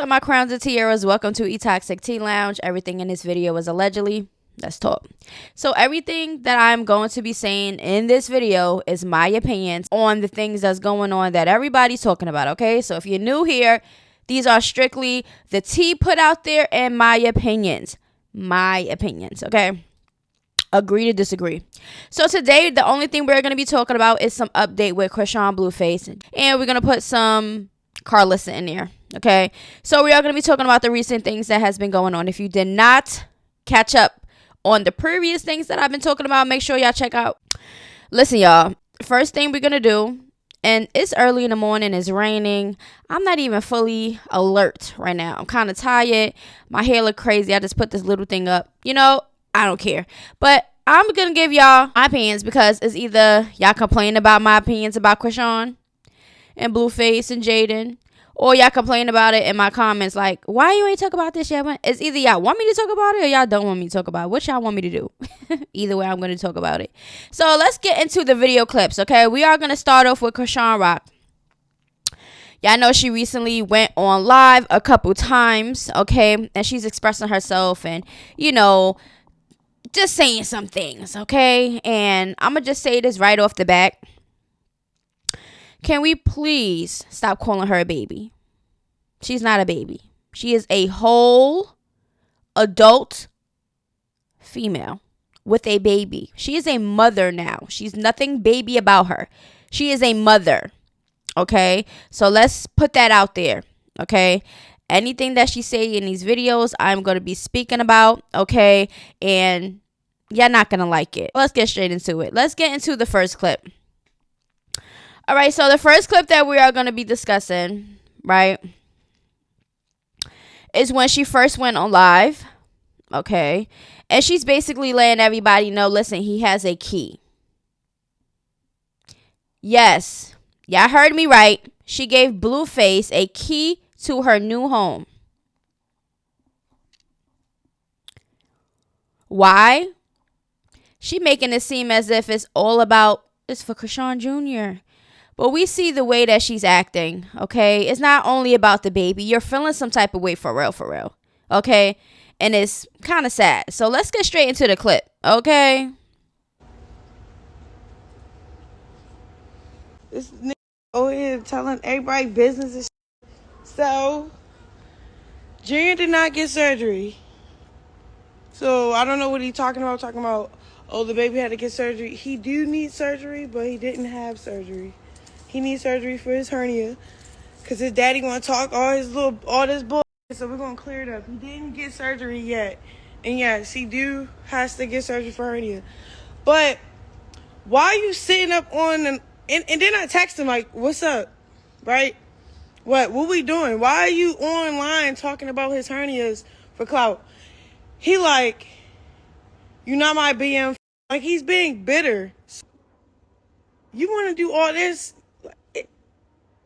up, my crowns and tiaras? Welcome to E-Toxic Tea Lounge. Everything in this video is allegedly. Let's talk. So everything that I'm going to be saying in this video is my opinions on the things that's going on that everybody's talking about, okay? So if you're new here, these are strictly the tea put out there and my opinions. My opinions, okay? Agree to disagree. So today, the only thing we're going to be talking about is some update with Chrisean Blueface. And we're going to put some Carlissa in there, okay? So we are going to be talking about the recent things that has been going on. If you did not catch up on the previous things that I've been talking about, make sure y'all check out. Listen, y'all. First thing we're going to do, and it's early in the morning, it's raining. I'm not even fully alert right now. I'm kind of tired. My hair look crazy. I just put this little thing up. You know, I don't care. But I'm going to give y'all my opinions because it's either y'all complain about my opinions about Chrisean and Blueface and Jaden, or y'all complain about it in my comments like, why you ain't talk about this yet? It's either y'all want me to talk about it or y'all don't want me to talk about it. What y'all want me to do? Either way, I'm going to talk about it. So let's get into the video clips, okay? We are going to start off with Chriseanrock. Y'all know she recently went on live a couple times, okay? And she's expressing herself and, you know, just saying some things, okay? And I'm going to just say this right off the bat. Can we please stop calling her a baby? She's not a baby. She is a whole adult female with a baby. She is a mother now. She's nothing baby about her. She is a mother. Okay? So let's put that out there. Okay? Anything that she say in these videos, I'm going to be speaking about. Okay? And you're not going to like it. Let's get straight into it. Let's get into the first clip. All right, so the first clip that we are going to be discussing, right, is when she first went on live, okay, and she's basically letting everybody know, listen, he has a key. Yes, y'all heard me right. She gave Blueface a key to her new home. Why? She making it seem as if it's all about, it's for Chrisean Jr., But we see the way that she's acting, okay? It's not only about the baby. You're feeling some type of way for real, okay? And it's kind of sad. So let's get straight into the clip, okay? This nigga over here telling everybody business and shit. So, Junior did not get surgery. So, I don't know what he's talking about. Talking about, oh, the baby had to get surgery. He do need surgery, but he didn't have surgery. He needs surgery for his hernia because his daddy want to talk all this bull. So we're going to clear it up. He didn't get surgery yet. And yes, he has to get surgery for hernia. But why are you sitting up on and then I text him like, what's up? Right? What we doing? Why are you online talking about his hernias for clout? He like, you're not my BM. Like he's being bitter. You want to do all this?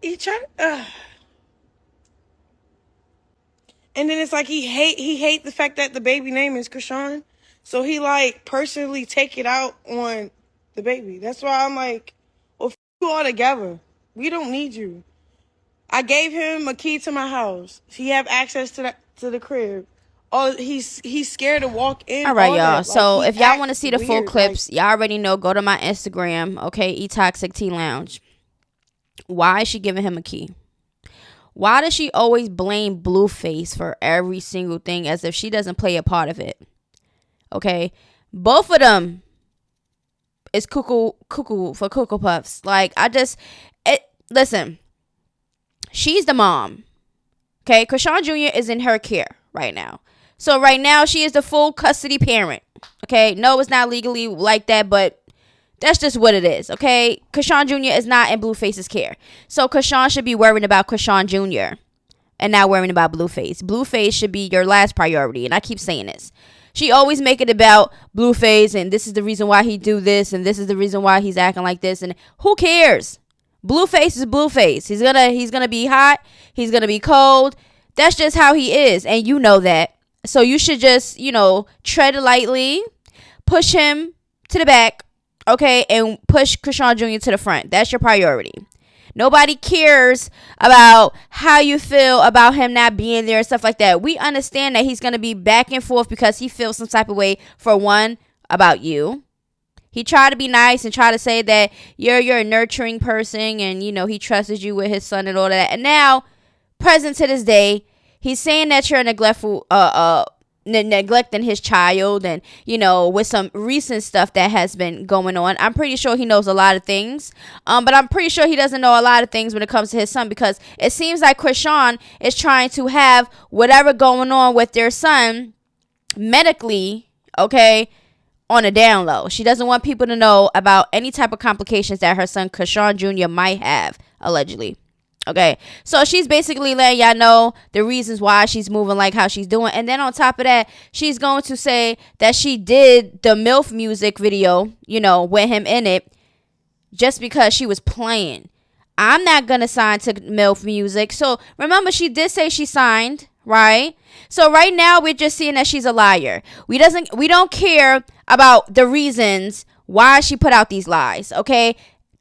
He tried, and then it's like he hate the fact that the baby name is Chrisean, so he like personally take it out on the baby. That's why I'm like, well, you all together. We don't need you. I gave him a key to my house. He have access to the crib. Oh, he's scared to walk in. All right, y'all. Like, so if y'all want to see the full clips, y'all already know. Go to my Instagram, okay? E-Toxic Tea Lounge. Why is she giving him a key? Why does she always blame Blueface for every single thing as if she doesn't play a part of it? Okay? Both of them is cuckoo for Cocoa Puffs. Like, listen. She's the mom. Okay? Chrisean Jr. is in her care right now. So right now, she is the full custody parent. Okay? No, it's not legally like that, but that's just what it is, okay? Chrisean Jr. is not in Blueface's care. So Chrisean should be worrying about Chrisean Jr. and not worrying about Blueface. Blueface should be your last priority, and I keep saying this. She always make it about Blueface, and this is the reason why he do this, and this is the reason why he's acting like this, and who cares? Blueface is Blueface. He's gonna be hot. He's gonna be cold. That's just how he is, and you know that. So you should just, tread lightly, push him to the back, okay, and push Chrisean Jr. to the front. That's your priority. Nobody cares about how you feel about him not being there and stuff like that. We understand that he's going to be back and forth because he feels some type of way, for one, about you. He tried to be nice and try to say that you're a nurturing person and, you know, he trusted you with his son and all that. And now, present to this day, he's saying that you're neglectful, neglecting his child, and, you know, with some recent stuff that has been going on. I'm pretty sure he knows a lot of things, but I'm pretty sure he doesn't know a lot of things when it comes to his son, because it seems like Chrisean is trying to have whatever going on with their son medically, okay, on a down low. She doesn't want people to know about any type of complications that her son Chrisean Jr might have, allegedly. Okay, so she's basically letting y'all know the reasons why she's moving like how she's doing. And then on top of that, she's going to say that she did the MILF music video, you know, with him in it, just because she was playing. I'm not going to sign to MILF music. So remember, she did say she signed, right? So right now, we're just seeing that she's a liar. We don't care about the reasons why she put out these lies, okay?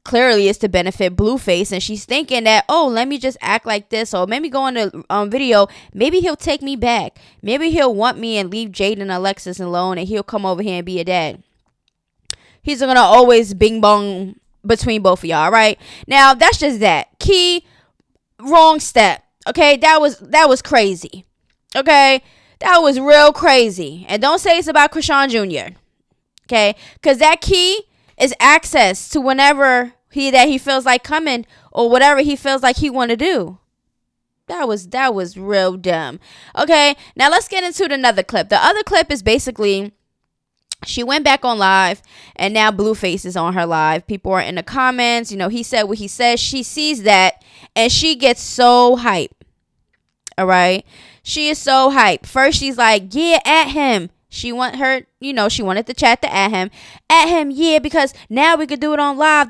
Clearly it's to benefit Blueface, and she's thinking that, oh, let me just act like this, or maybe go on the video, maybe he'll take me back, maybe he'll want me and leave Jade and Alexis alone, and he'll come over here and be a dad. He's gonna always bing bong between both of y'all, right? Now that's just that. Key, wrong step, okay? That was crazy, okay? That was real crazy. And don't say it's about Chrisean Jr, okay? Because that key is access to whenever he feels like coming, or whatever he feels like he want to do. That was real dumb. Okay, now let's get into another clip. The other clip is basically, she went back on live, and now Blueface is on her live. People are in the comments. You know, he said what he says. She sees that, and she gets so hype. All right, she is so hype. First, she's like, yeah, at him. She wanted the chat to at him, yeah, because now we could do it on live,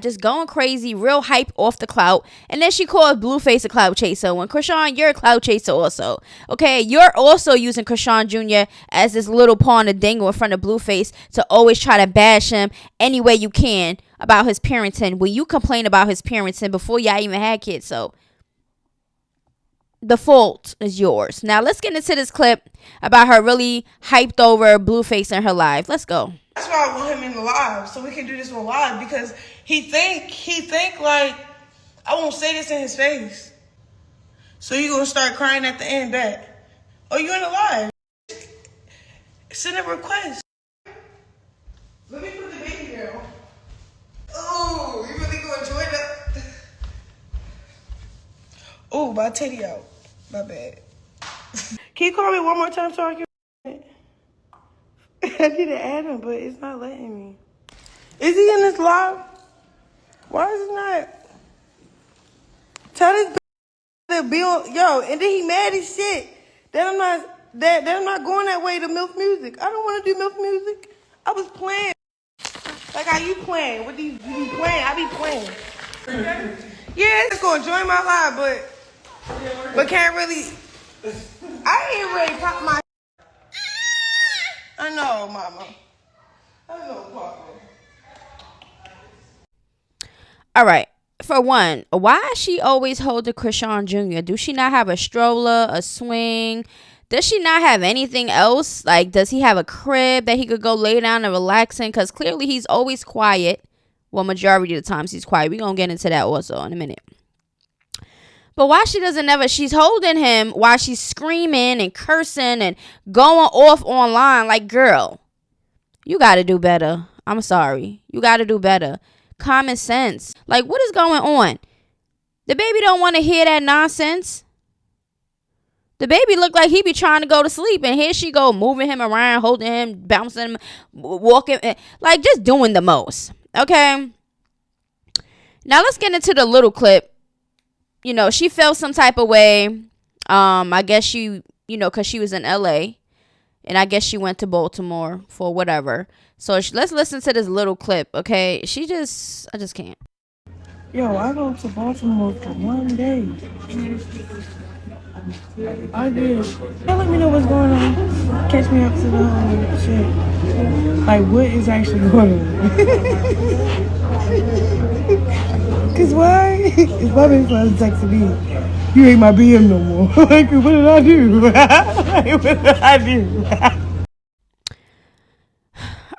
just going crazy, real hype off the clout. And then she called Blueface a clout chaser, when Chrisean, you're a clout chaser also, okay? You're also using Chrisean Jr as this little pawn of dingle in front of Blueface to always try to bash him any way you can about his parenting, when you complain about his parenting before y'all even had kids. So the fault is yours. Now let's get into this clip about her really hyped over Blueface in her live. Let's go. That's why I want him in the live, so we can do this on live, because he think like I won't say this in his face. So you gonna start crying at the end back. Oh, you in the live? Send a request. Let me put the baby down. Oh, you really gonna enjoy that? Oh, my titty out. My bad. Can you call me one more time so I can? I need to add him, but it's not letting me. Is he in this live? Why is it not? Tell this to be on, yo, and then he mad as shit. That I'm not going that way to MILF music. I don't want to do MILF music. I was playing. Like how you playing? With these, you be playing. I be playing. Yeah, it's gonna join my live, but can't really. I ain't ready to pop my. I know, mama. I know, papa. All right. For one, why is she always holding Chrisean Jr? Do she not have a stroller, a swing? Does she not have anything else? Like, does he have a crib that he could go lay down and relax in? Because clearly he's always quiet. Well, majority of the times he's quiet. We're going to get into that also in a minute. But why she doesn't ever, she's holding him while she's screaming and cursing and going off online. Like, girl, you got to do better. I'm sorry. You got to do better. Common sense. Like, what is going on? The baby don't want to hear that nonsense. The baby looked like he be trying to go to sleep, and here she go moving him around, holding him, bouncing him, walking, like just doing the most. Okay. Now let's get into the little clip. You know, she felt some type of way. I guess she, because she was in LA, and I guess she went to Baltimore for whatever. So let's listen to this little clip, okay? I just can't. Yo, I go to Baltimore for one day. I did. Let me know what's going on. Catch me up to the shit. Like, what is actually going on? Cause why? If my baby father texting me, you ain't my BM no more. Like, what did I do? Like, what did I do?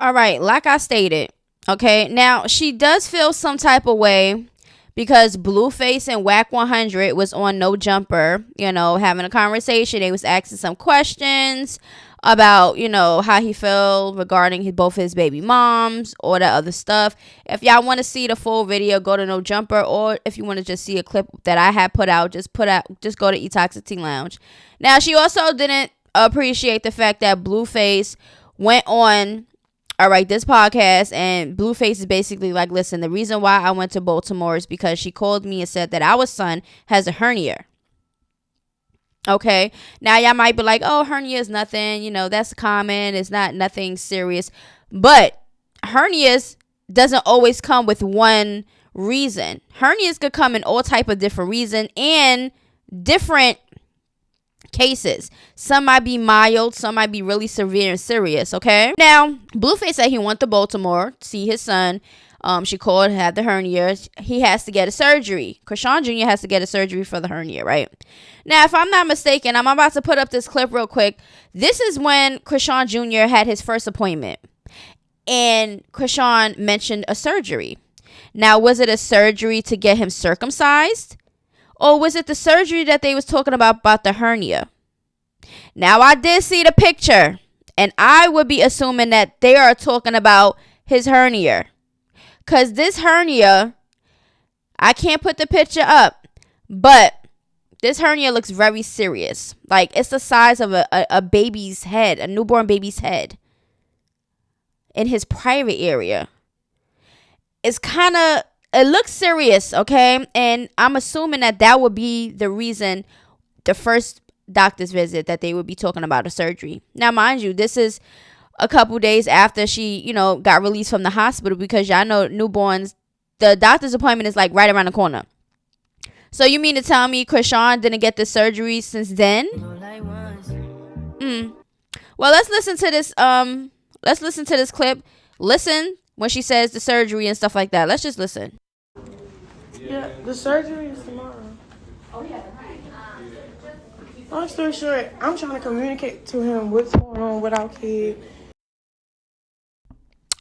All right, like I stated, okay, now she does feel some type of way because Blueface and Whack 100 was on No Jumper, having a conversation. They was asking some questions about, how he felt regarding both his baby moms, or that other stuff. If y'all want to see the full video, go to No Jumper, or if you want to just see a clip that I had put out, just go to eToxic Tea Lounge. Now, she also didn't appreciate the fact that Blueface went on this podcast, and Blueface is basically like, listen, the reason why I went to Baltimore is because she called me and said that our son has a hernia. Okay, now y'all might be like, oh, hernia is nothing, that's common, it's not nothing serious. But hernias doesn't always come with one reason. Hernias could come in all type of different reasons and different cases. Some might be mild, some might be really severe and serious. Okay, now Blueface said he went to Baltimore to see his son. She called, had the hernia. He has to get a surgery. Chrisean Jr has to get a surgery for the hernia, right? Now, if I'm not mistaken, I'm about to put up this clip real quick. This is when Chrisean Jr had his first appointment, and Chrisean mentioned a surgery. Now, was it a surgery to get him circumcised? Or was it the surgery that they was talking about the hernia? Now, I did see the picture, and I would be assuming that they are talking about his hernia. Because this hernia, I can't put the picture up, but this hernia looks very serious. Like, it's the size of a baby's head, a newborn baby's head, in his private area. It's kind of, it looks serious, okay? And I'm assuming that would be the reason, the first doctor's visit, that they would be talking about a surgery. Now, mind you, this is a couple days after she, got released from the hospital, because y'all know newborns, the doctor's appointment is like right around the corner. So you mean to tell me Chrisean didn't get the surgery since then? Well, let's listen to this. Let's listen to this clip. Listen when she says the surgery and stuff like that. Let's just listen. Yeah, the surgery is tomorrow. Long story short, I'm trying to communicate to him what's going on with our kid.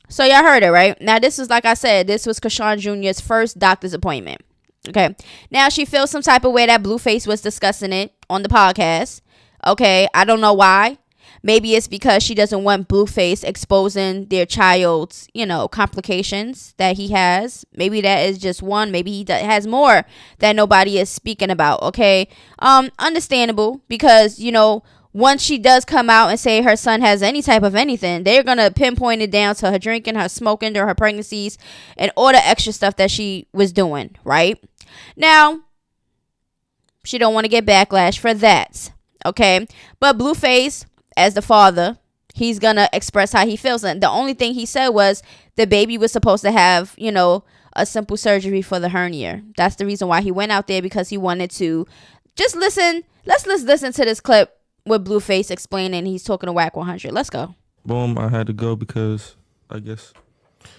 So y'all heard it, right? Now, this is, like I said, this was Chrisean Jr.'s first doctor's appointment. Okay. Now, she feels some type of way that Blueface was discussing it on the podcast. Okay. I don't know why. Maybe it's because she doesn't want Blueface exposing their child's, complications that he has. Maybe that is just one. Maybe he has more that nobody is speaking about. Okay. Understandable, because, once she does come out and say her son has any type of anything, they're going to pinpoint it down to her drinking, her smoking during her pregnancies, and all the extra stuff that she was doing, right? Now, she don't want to get backlash for that, okay? But Blueface, as the father, he's going to express how he feels. And the only thing he said was the baby was supposed to have, a simple surgery for the hernia. That's the reason why he went out there, because he wanted to just listen. Let's listen to this clip with Blueface explaining. He's talking to Whack 100. Let's go. Boom, I had to go because I guess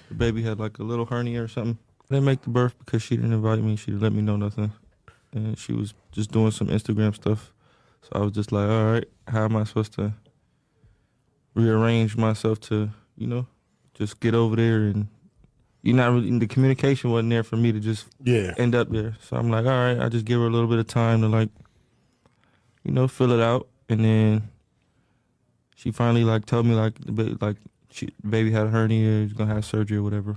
the baby had like a little hernia or something. I didn't make the birth because she didn't invite me. She didn't let me know nothing. And she was just doing some Instagram stuff. So I was just like, all right, how am I supposed to rearrange myself to, just get over there? And not really, the communication wasn't there for me to just end up there. So I'm like, all right, I just give her a little bit of time to fill it out. And then she finally told me the baby had a hernia, he's gonna have surgery or whatever.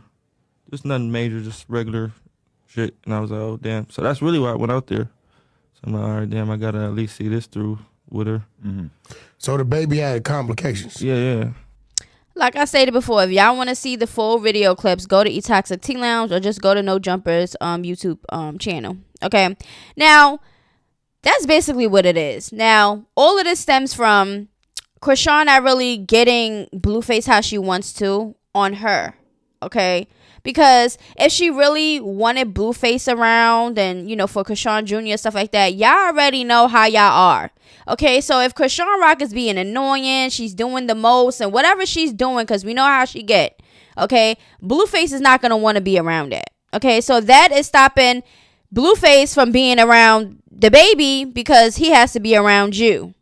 Just nothing major, just regular shit. And I was like, oh damn. So that's really why I went out there. So I'm like, all right, damn, I gotta at least see this through with her. Mm-hmm. So the baby had complications. Yeah. Like I stated before, if y'all want to see the full video clips, go to eToxic Tea Lounge, or just go to No Jumper's YouTube channel. Okay. Now, that's basically what it is. Now, all of this stems from Chrisean not really getting Blueface how she wants to on her. Okay. Because if she really wanted Blueface around and, for Chrisean Jr. stuff like that, y'all already know how y'all are. Okay, so if Chriseanrock is being annoying, she's doing the most and whatever she's doing, because we know how she get, okay, Blueface is not going to want to be around that. Okay, so that is stopping Blueface from being around the baby because he has to be around you.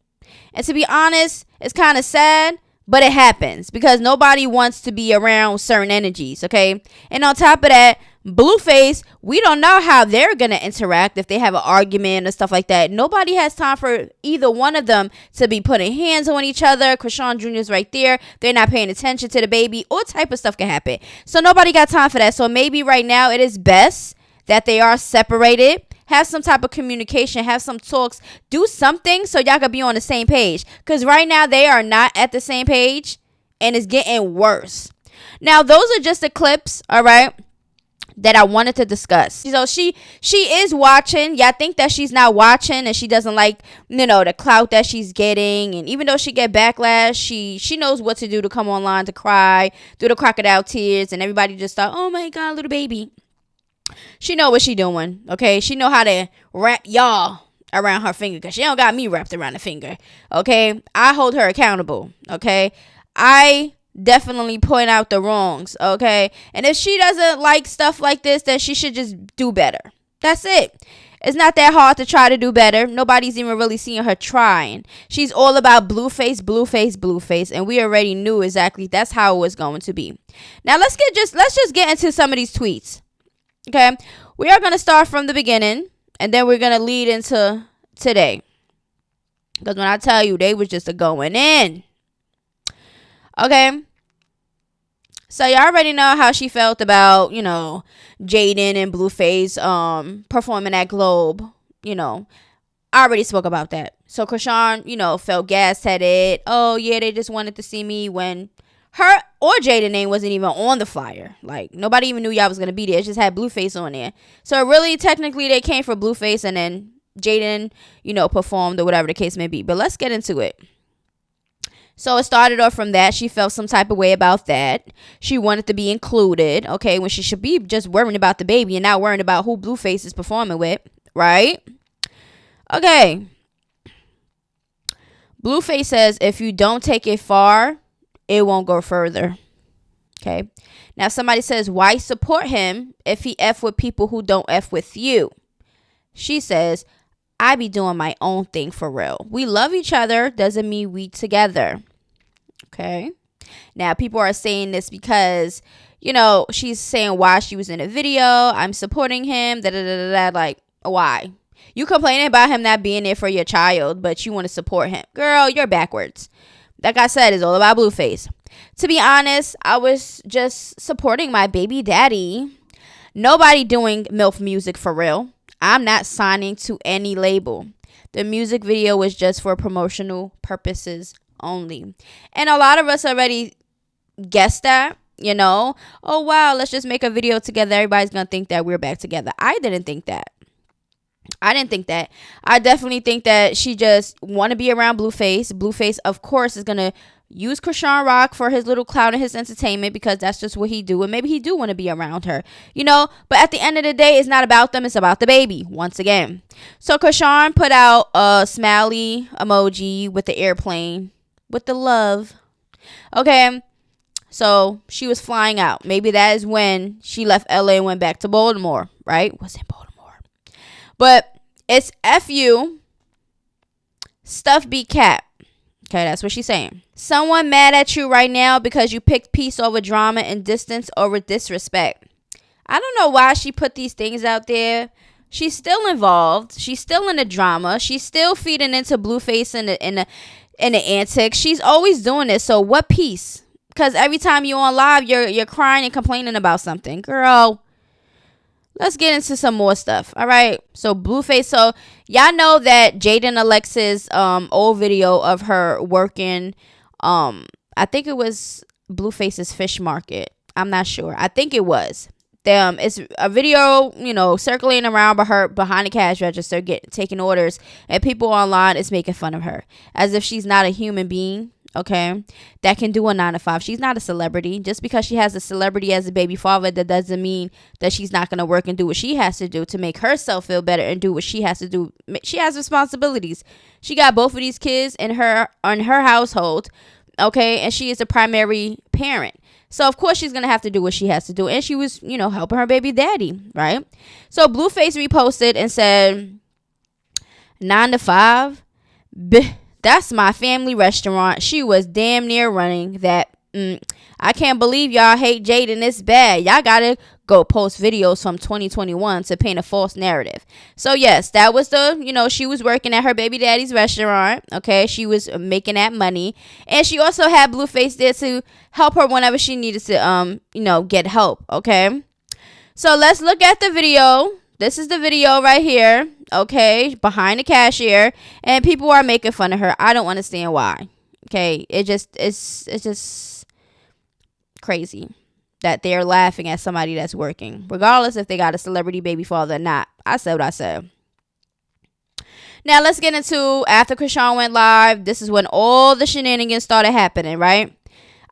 And to be honest, it's kind of sad, but it happens because nobody wants to be around certain energies, okay? And on top of that, Blueface, we don't know how they're going to interact if they have an argument and stuff like that. Nobody has time for either one of them to be putting hands on each other. Chrisean Jr is right there. They're not paying attention to the baby. All type of stuff can happen. So nobody got time for that. So maybe right now it is best that they are separated. Have some type of communication. Have some talks. Do something so y'all can be on the same page. Because right now they are not at the same page. And it's getting worse. Now, those are just the clips, all right, that I wanted to discuss. So she is watching. Y'all think that she's not watching and she doesn't like, the clout that she's getting. And even though she get backlash, she knows what to do to come online to cry, do the crocodile tears, and everybody just thought, oh my God, little baby. She know what she doing, okay? She know how to wrap y'all around her finger because she don't got me wrapped around the finger, okay? I hold her accountable, okay? I definitely point out the wrongs, okay? And if she doesn't like stuff like this, then she should just do better. That's it. It's not that hard to try to do better. Nobody's even really seeing her trying. She's all about Blueface, Blueface, Blueface, and we already knew exactly that's how it was going to be. Now let's just get into some of these tweets. Okay, we are going to start from the beginning, and then we're going to lead into today. Because when I tell you, they was just a going in. Okay, so you already know how she felt about, Jaden and Blueface performing at Globe. I already spoke about that. So Chrisean, felt gas-headed. Oh, yeah, they just wanted to see me when her or Jaden name wasn't even on the flyer. Like, nobody even knew y'all was going to be there. It just had Blueface on there. So, really, technically, they came for Blueface and then Jaden, performed or whatever the case may be. But let's get into it. So, it started off from that. She felt some type of way about that. She wanted to be included, okay, when she should be just worrying about the baby and not worrying about who Blueface is performing with, right? Okay. Blueface says, if you don't take it far, it won't go further. Okay. Now, somebody says, why support him if he F with people who don't F with you? She says, I be doing my own thing for real. We love each other doesn't mean we together. Okay. Now, people are saying this because, she's saying why she was in a video. I'm supporting him. Like, why? You complaining about him not being there for your child, but you want to support him. Girl, you're backwards. Like I said, it's all about Blueface. To be honest, I was just supporting my baby daddy. Nobody doing MILF music for real. I'm not signing to any label. The music video was just for promotional purposes only. And a lot of us already guessed that, Oh, wow, let's just make a video together. Everybody's going to think that we're back together. I didn't think that. I definitely think that she just want to be around Blueface. Blueface, of course, is going to use Chriseanrock for his little clout and his entertainment because that's just what he do. And maybe he do want to be around her, But at the end of the day, it's not about them. It's about the baby, once again. So Chrisean put out a smiley emoji with the airplane with the love. Okay. So she was flying out. Maybe that is when she left LA and went back to Baltimore, right? Was in Baltimore. But it's F-U, stuff be cap. Okay, that's what she's saying. Someone mad at you right now because you picked peace over drama and distance over disrespect. I don't know why she put these things out there. She's still involved. She's still in the drama. She's still feeding into Blueface and the antics. She's always doing this. So what peace? Because every time you're on live, you're crying and complaining about something. Girl, let's get into some more stuff. All right. So Blueface. So y'all know that Jaden Alexis old video of her working. I think it was Blueface's fish market. I'm not sure. I think it was. It's a video, circling around by her behind the cash register, taking orders, and people online is making fun of her as if she's not a human being. Okay, that can do a 9 to 5. She's not a celebrity. Just because she has a celebrity as a baby father, that doesn't mean that she's not going to work and do what she has to do to make herself feel better and do what she has to do. She has responsibilities. She got both of these kids in her household. Okay, and she is the primary parent. So of course she's gonna have to do what she has to do, and she was, helping her baby daddy, right? So Blueface reposted and said, 9 to 5, that's my family restaurant. She was damn near running that. I can't believe y'all hate Jaden this bad. Y'all gotta go post videos from 2021 to paint a false narrative. So yes, that was she was working at her baby daddy's restaurant. Okay, she was making that money, and she also had Blueface there to help her whenever she needed to get help. Okay, so let's look at the video. This is the video right here. Okay, behind the cashier, and people are making fun of her. I don't understand why. Okay, it's just crazy that they're laughing at somebody that's working, regardless if they got a celebrity baby father or not. I said what I said. Now let's get into after Chrisean went live. This is when all the shenanigans started happening, right?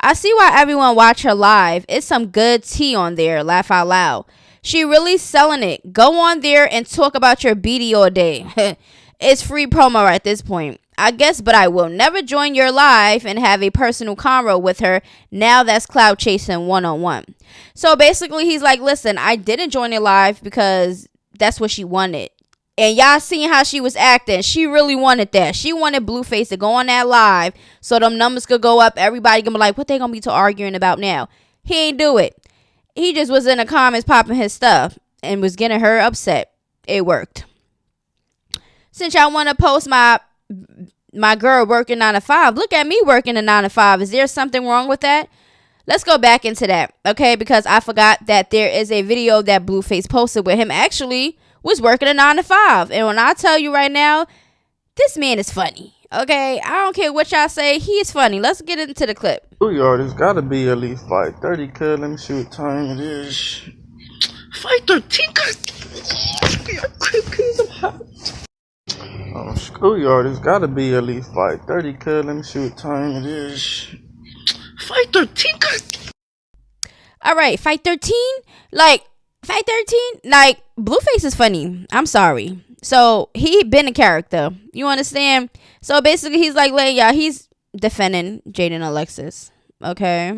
I see why everyone watch her live. It's some good tea on there. Laugh out loud. She really selling it. Go on there and talk about your BD all day. It's free promo at this point, I guess, but I will never join your live and have a personal convo with her. Now that's clout chasing one-on-one. So basically he's like, listen, I didn't join it live because that's what she wanted. And y'all seen how she was acting. She really wanted that. She wanted Blueface to go on that live so them numbers could go up. Everybody gonna be like, what they gonna be to arguing about now? He ain't do it. He just was in the comments popping his stuff and was getting her upset. It worked. Since y'all want to post my girl working 9 to 5, look at me working a 9 to 5. Is there something wrong with that? Let's go back into that, okay? Because I forgot that there is a video that Blueface posted where him actually was working a 9 to 5. And when I tell you right now, this man is funny, okay? I don't care what y'all say. He is funny. Let's get into the clip. Schoolyard, it's gotta be at least 5:30, cuz. Let me see what time it is. 5:13, schoolyard, it's gotta be at least 5:30, cuz. Let me see what time it is. 5:13. All right, 5:13? Like, 5:13? Like, Blueface is funny. I'm sorry. So, he been a character. You understand? So, basically, he's like, he's defending Jaden Alexis. Okay?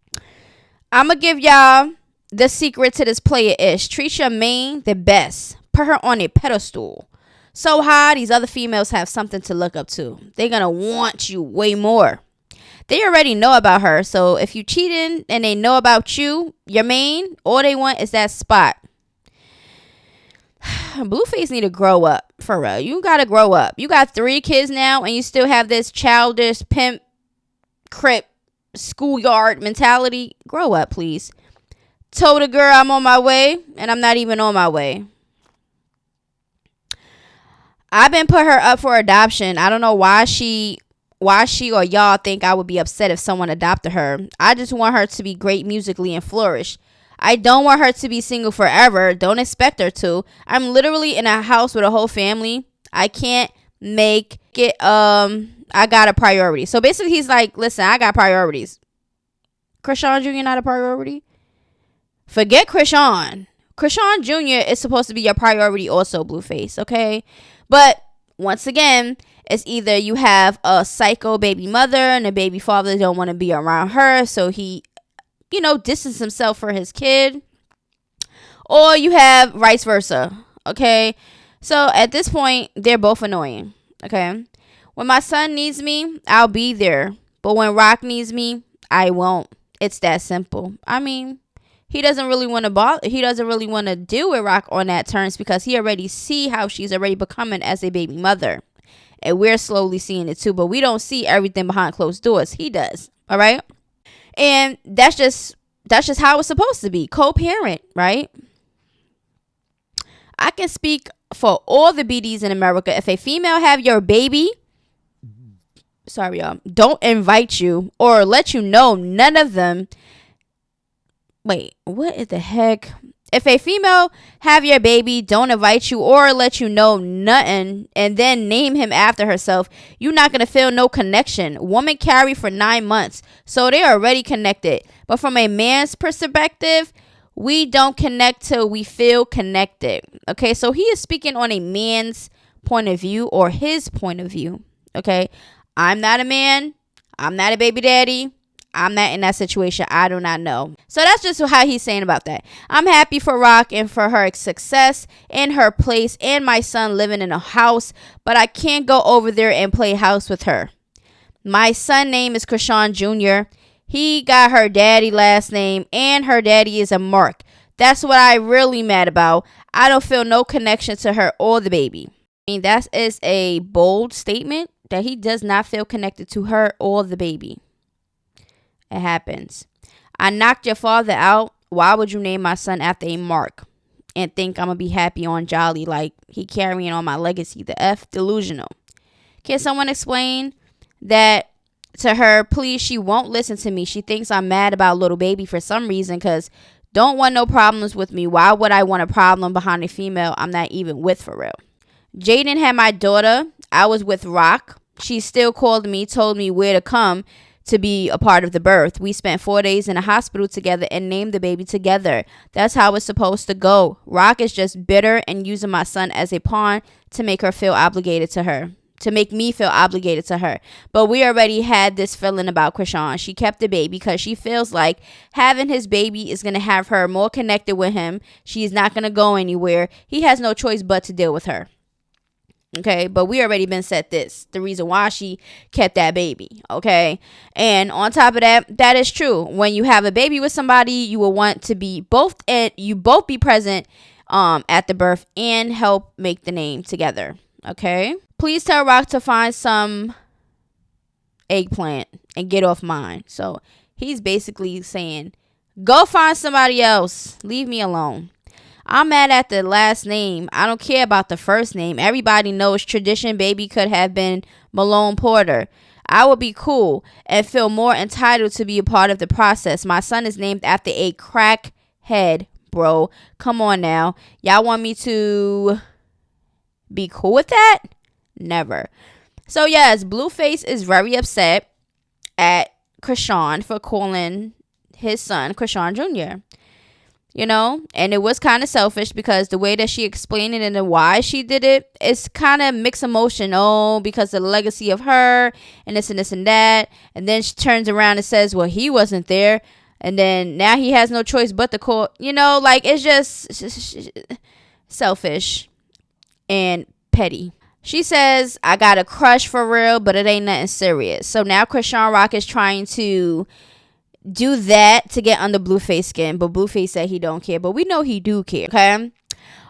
I'm gonna give y'all the secret to this player is treat your main the best. Put her on a pedestal. So high, these other females have something to look up to. They're gonna want you way more. They already know about her. So if you cheating and they know about you, your main, all they want is that spot. Blueface need to grow up. For real. You gotta grow up. You got 3 kids now and you still have this childish pimp, crip, schoolyard mentality. Grow up, please. Told a girl I'm on my way and I'm not even on my way. I've been put her up for adoption. I don't know why she or y'all think I would be upset if someone adopted her. I just want her to be great musically and flourish. I don't want her to be single forever. Don't expect her to. I'm literally in a house with a whole family. I can't make it, I got a priority. So basically he's like, listen, I got priorities. Chrisean Jr. not a priority? Forget Chrisean. Chrisean Jr. is supposed to be your priority also, Blueface, okay? But once again, it's either you have a psycho baby mother and a baby father don't want to be around her, so he, distances himself for his kid. Or you have vice versa, okay? So at this point, they're both annoying, okay? When my son needs me, I'll be there. But when Rock needs me, I won't. It's that simple. I mean, he doesn't really want to bother. He doesn't really want to deal with Rock on that terms because he already see how she's already becoming as a baby mother. And we're slowly seeing it too. But we don't see everything behind closed doors. He does. All right. And that's just how it's supposed to be. Co-parent, right? I can speak for all the BDs in America. If a female have your baby, sorry, y'all, don't invite you or let you know none of them. Wait, what is the heck? If a female have your baby, don't invite you or let you know nothing and then name him after herself, you're not going to feel no connection. Woman carry for 9 months, so they're already connected. But from a man's perspective, we don't connect till we feel connected. Okay, so he is speaking on a man's point of view or his point of view. Okay, I'm not a man. I'm not a baby daddy. I'm not in that situation. I do not know. So that's just how he's saying about that. I'm happy for Rock and for her success in her place and my son living in a house, but I can't go over there and play house with her. My son name is Chrisean Jr. He got her daddy last name and her daddy is a Mark. That's what I really mad about. I don't feel no connection to her or the baby. I mean, that is a bold statement that he does not feel connected to her or the baby. It happens. I knocked your father out. Why would you name my son after a Mark and think I'm going to be happy on jolly like he carrying on my legacy? The F delusional. Can someone explain that to her? Please, she won't listen to me. She thinks I'm mad about little baby for some reason because don't want no problems with me. Why would I want a problem behind a female I'm not even with for real? Jaden had my daughter. I was with Rock. She still called me, told me where to come to be a part of the birth. We spent 4 days in a hospital together and named the baby together. That's how it's supposed to go. Rock is just bitter and using my son as a pawn to make her feel obligated to her. To make me feel obligated to her. But we already had this feeling about Chrisean. She kept the baby because she feels like having his baby is going to have her more connected with him. She's not going to go anywhere. He has no choice but to deal with her. Okay, but we already been set this. The reason why she kept that baby. Okay, and on top of that, that is true. When you have a baby with somebody, you will want to be both be present at the birth and help make the name together. Okay. Please tell Rock to find some eggplant and get off mine. So he's basically saying, go find somebody else. Leave me alone. I'm mad at the last name. I don't care about the first name. Everybody knows Tradition Baby could have been Malone Porter. I would be cool and feel more entitled to be a part of the process. My son is named after a crackhead, bro. Come on now. Y'all want me to be cool with that? Never. So yes, Blueface is very upset at Chrisean for calling his son Chrisean Jr. You know, and it was kind of selfish because the way that she explained it and the why she did it is kind of mixed emotion. Oh, because of the legacy of her and this and this and that. And then she turns around and says, well, he wasn't there. And then now he has no choice but to call, you know, like it's just selfish and petty. She says, I got a crush for real, but it ain't nothing serious. So now Chriseanrock is trying to do that to get under Blueface skin. But Blueface said he don't care. But we know he do care. Okay.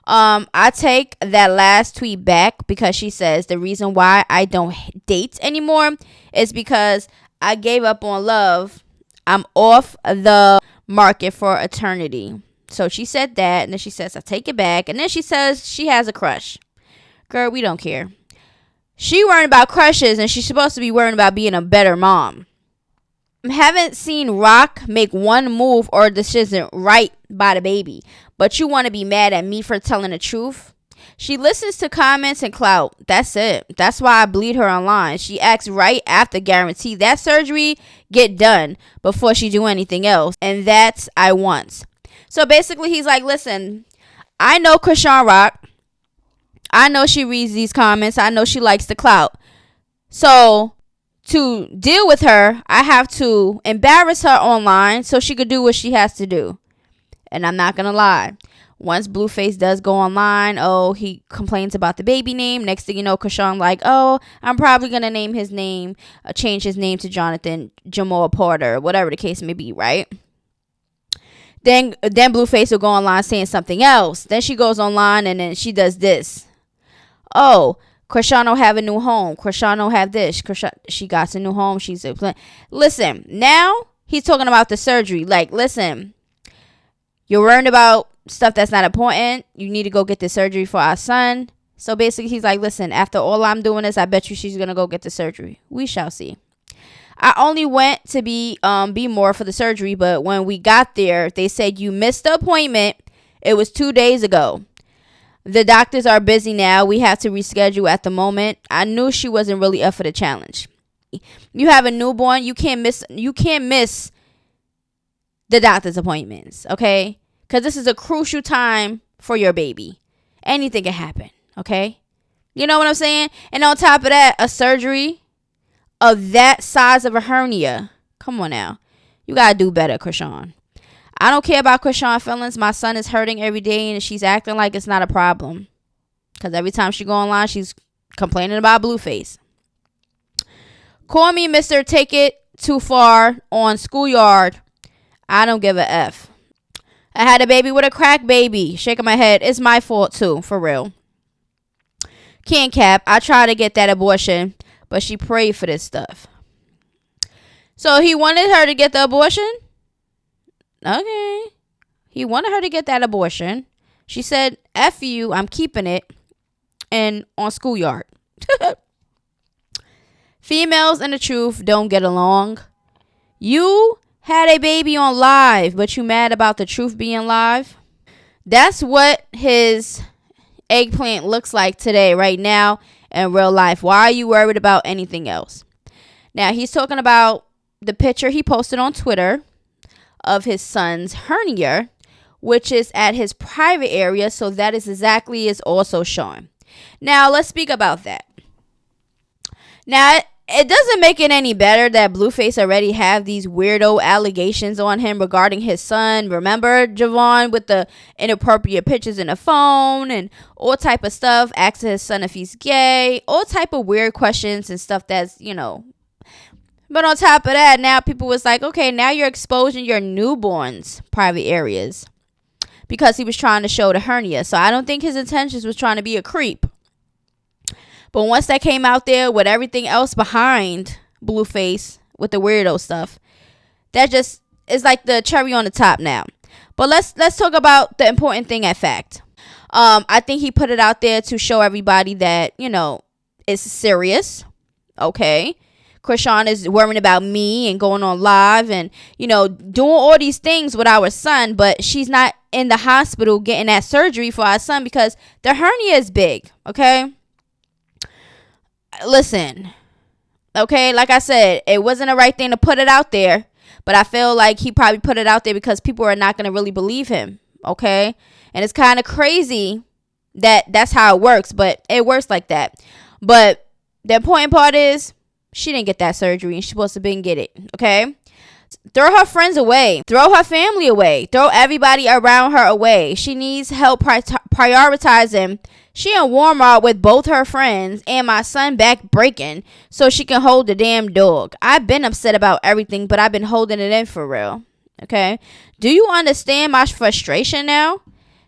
I take that last tweet back because she says the reason why I don't date anymore is because I gave up on love. I'm off the market for eternity. So she said that. And then she says, I take it back. And then she says she has a crush. Girl, we don't care. She worrying about crushes and she's supposed to be worrying about being a better mom. Haven't seen Rock make one move or decision right by the baby, but you want to be mad at me for telling the truth? She listens to comments and clout. That's it. That's why I bleed her online. She acts right after guarantee that surgery get done before she do anything else. And that's I want. So basically he's like, listen, I know Chriseanrock. I know she reads these comments. I know she likes the clout. So to deal with her, I have to embarrass her online so she could do what she has to do. And I'm not going to lie. Once Blueface does go online, oh, he complains about the baby name. Next thing you know, Chrisean like, oh, I'm probably going to name his name, change his name to Jonathan Jamal Porter, whatever the case may be, right? Then Blueface will go online saying something else. Then she goes online and then she does this. Oh, Chrisean don't have a new home. Chrisean don't have this. She got a new home. She's a listen. Now he's talking about the surgery. Like, listen, you're worried about stuff that's not important. You need to go get the surgery for our son. So basically, he's like, listen, after all I'm doing is, I bet you she's gonna go get the surgery. We shall see. I only went to be more for the surgery, but when we got there, they said you missed the appointment. It was 2 days ago. The doctors are busy now. We have to reschedule at the moment. I knew she wasn't really up for the challenge. You have a newborn. You can't miss the doctor's appointments, okay? Because this is a crucial time for your baby. Anything can happen, okay? You know what I'm saying? And on top of that, a surgery of that size of a hernia. Come on now. You gotta do better, Chrisean. I don't care about Chrisean's feelings. My son is hurting every day, and she's acting like it's not a problem. Because every time she go online, she's complaining about Blueface. Call me Mr. Take It Too Far on Schoolyard. I don't give a F. I had a baby with a crack baby. Shaking my head. It's my fault too, for real. Can't cap. I tried to get that abortion, but she prayed for this stuff. So he wanted her to get the abortion? Okay. He wanted her to get that abortion. She said, F you, I'm keeping it. And on Schoolyard. Females and the truth don't get along. You had a baby on live, but you mad about the truth being live? That's what his eggplant looks like today, right now, in real life. Why are you worried about anything else? Now, he's talking about the picture he posted on Twitter of his son's hernia, which is at his private area. So that is exactly is also showing. Now, let's speak about that. Now, it doesn't make it any better that Blueface already have these weirdo allegations on him regarding his son. Remember Javon with the inappropriate pictures in the phone and all type of stuff, asking his son if he's gay, all type of weird questions and stuff that's, you know. But on top of that, now people was like, okay, now you're exposing your newborn's private areas because he was trying to show the hernia. So I don't think his intentions was trying to be a creep. But once that came out there with everything else behind Blueface with the weirdo stuff, that just is like the cherry on the top now. But let's talk about the important thing at fact. I think he put it out there to show everybody that, you know, it's serious. Okay. Chrisean is worrying about me and going on live and, you know, doing all these things with our son, but she's not in the hospital getting that surgery for our son because the hernia is big. Okay. Listen, okay, like I said, it wasn't the right thing to put it out there, but I feel like he probably put it out there because people are not going to really believe him, okay? And it's kind of crazy that that's how it works, but it works like that. But the important part is she didn't get that surgery and she's supposed to be and get it, okay? Throw her friends away. Throw her family away. Throw everybody around her away. She needs help prioritizing. She in Walmart with both her friends and my son back breaking so she can hold the damn dog. I've been upset about everything, but I've been holding it in for real. Okay? Do you understand my frustration now?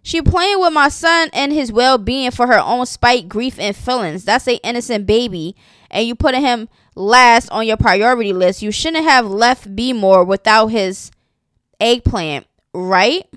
She playing with my son and his well-being for her own spite, grief, and feelings. That's a innocent baby, and you putting him last on your priority list. You shouldn't have left B more without his eggplant, right?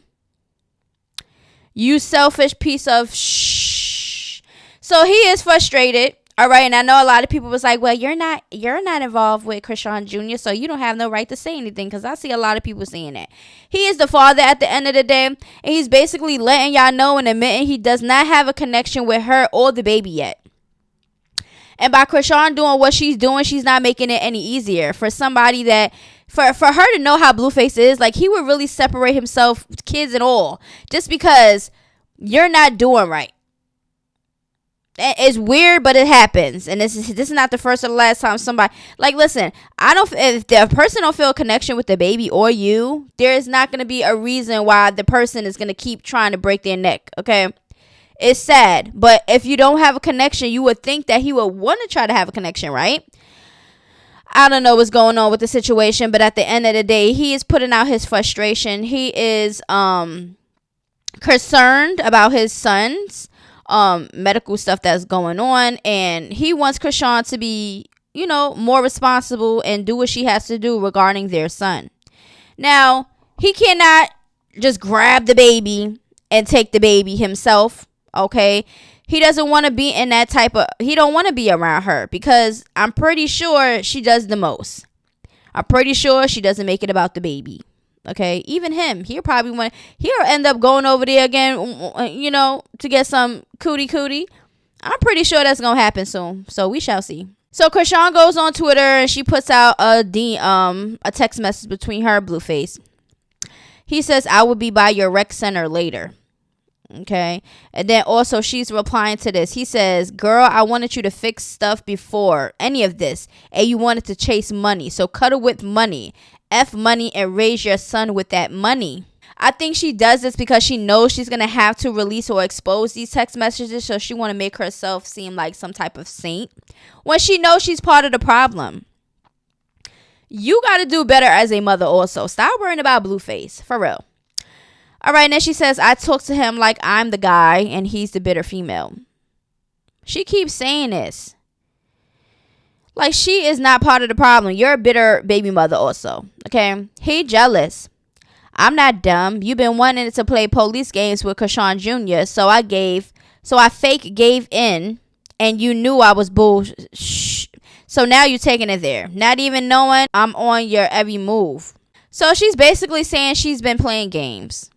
You selfish piece of shh. So he is frustrated, all right. And I know a lot of people was like, "Well, you're not involved with Chrisean Jr, so you don't have no right to say anything." Because I see a lot of people saying that he is the father at the end of the day, and he's basically letting y'all know and admitting he does not have a connection with her or the baby yet. And by Chrisean doing what she's doing, she's not making it any easier for somebody that, for her to know how Blueface is, like he would really separate himself, kids and all, just because you're not doing right. It's weird, but it happens, and this is not the first or the last time somebody, like, listen, if the person don't feel a connection with the baby or you, there is not going to be a reason why the person is going to keep trying to break their neck. Okay. It's sad, but if you don't have a connection, you would think that he would want to try to have a connection, right? I don't know what's going on with the situation, but at the end of the day, he is putting out his frustration. He is concerned about his son's medical stuff that's going on, and he wants Chrisean to be, you know, more responsible and do what she has to do regarding their son. Now, he cannot just grab the baby and take the baby himself. Okay, he doesn't want to be in that type of, he don't want to be around her because I'm pretty sure she does the most. I'm pretty sure she doesn't make it about the baby. Okay, even him, he'll end up going over there again, you know, to get some cootie. I'm pretty sure that's gonna happen soon, so we shall see. So Chrisean goes on Twitter and she puts out a text message between her and Blueface. He says, "I will be by your rec center later." Okay. And then also she's replying to this. He says, girl, I wanted you to fix stuff before any of this. And you wanted to chase money. So cuddle with money. F money and raise your son with that money. I think she does this because she knows she's going to have to release or expose these text messages. So she want to make herself seem like some type of saint when she knows she's part of the problem. You got to do better as a mother also. Stop worrying about Blueface. For real. All right, and then she says, I talk to him like I'm the guy and he's the bitter female. She keeps saying this. Like, she is not part of the problem. You're a bitter baby mother also, okay? He jealous. I'm not dumb. You've been wanting to play police games with Chrisean Jr., so I fake gave in, and you knew I was bull. So now you're taking it there. Not even knowing I'm on your every move. So she's basically saying she's been playing games.